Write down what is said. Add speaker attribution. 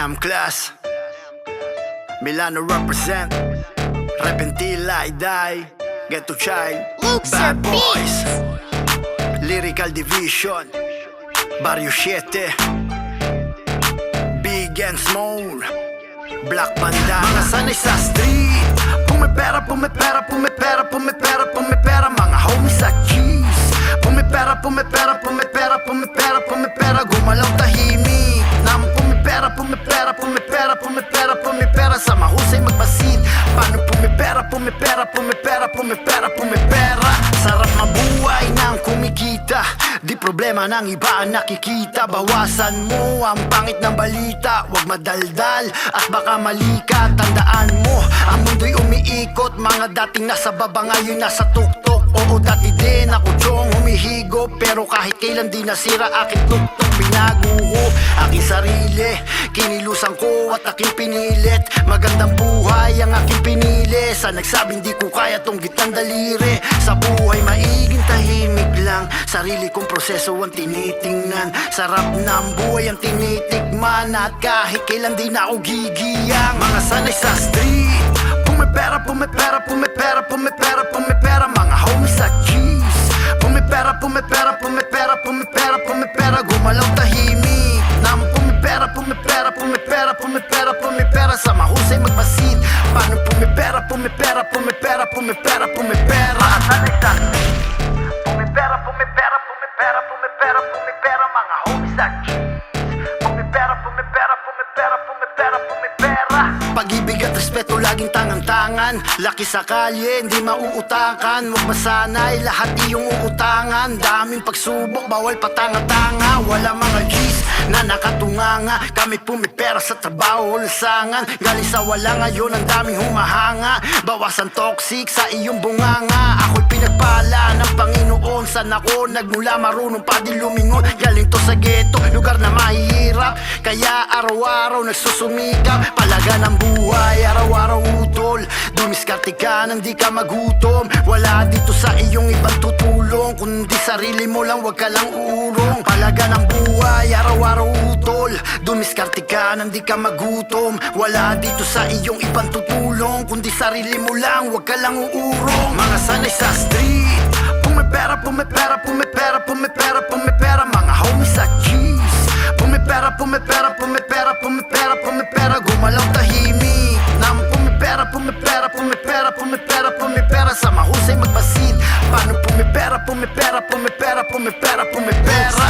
Speaker 1: M-Class Milano represent Rap until I die Ghetto Child Bad Boys Lyrical Division Barrio 7 Big and Small Black Bandana Mga sanay sa street Pumipera, pumipera, pumipera, pumipera, pumipera Mga homies sa cheese Pumipera, pumipera, pumipera, pumipera, pumipera Gumalaw tahimik Nang pumipera, pumipera, pumipera, pumipera, pumipera Sa mahusay magbasid Paano pumipera, pumipera, pumipera, pumipera, pumipera Sarap mabuhay nang kumikita Di problema ng iba ang nakikita Bawasan mo ang pangit ng balita Huwag madaldal at baka mali ka Tandaan mo, ang mundo'y umiikot Mga dating nasa baba ngayon nasa tuktok Oo dati din ako tiyong humihigop Pero kahit kailan di nasira aking tuktok Binago ko aking sarili Kinilusan ko at aking pinilit Magandang buhay ang aking pinili Sa nagsabing di ko kaya tong gitang daliri Sa buhay maiging tahimik lang Sarili kong proseso ang tinitingnan Sarap ng buhay ang tinitikman At kahit kailan di na ako gigiyang Mga sanay sa street Pumipera, pumipera, pumipera, pumipera, pumipera Mga homies sa cheese Pumipera, pumipera, pumipera, pumipera, pumipera Gumalaw tahimik Nang pumipera, pumipera, pumipera, pumipera, pumipera Sa mahusay magbasid Paano pumipera, pumipera, pumipera, pumipera, pumipera Mga sanay sa street Pumipera, pumipera, pumipera, pumipera, pumipera Mga homies sa cheese Pumipera, pumipera, pumipera, pumipera, pumipera Pag-ibig at respeto laging tangan-tangan Laki sa kalye, hindi mauutakan Huwag masanay, lahat iyong uutangan Daming pagsubok, bawal patanga-tanga Wala mga G's na nakatunganga Kami pumipera sa trabaho, lasangan Galing sa wala ngayon, ang daming humahanga Bawasan toxic sa iyong bunganga Ako'y pinagpala ng Panginoon San ako nagmula, marunong pa din lumingon Galing to sa ghetto, lugar na mahihirap Kaya araw-araw nagsusumikap Palaga ng buhay, araw-araw utol Dumiskarte ka nang di ka magutom Wala dito sa iyong ibang tutulong Kundi sarili mo lang, wag ka lang uurong Palaga ng buhay, araw-araw utol Dumiskarte ka nang di ka magutom Wala dito sa iyong ibang tutulong Kundi sarili mo lang, wag ka lang uurong Mga sanay sa street Pumipera, pumipera, pumipera, pumipera, pumipera Mga homies sa cheese Pumipera, pumipera, pumipera, pumipera, pumipera Gumalaw tahimik Nang pumipera, pumipera, pumipera, pumipera, pumipera Sa mahusay magbasid Paano pumipera, pumipera, pumipera, pumipera, pumipera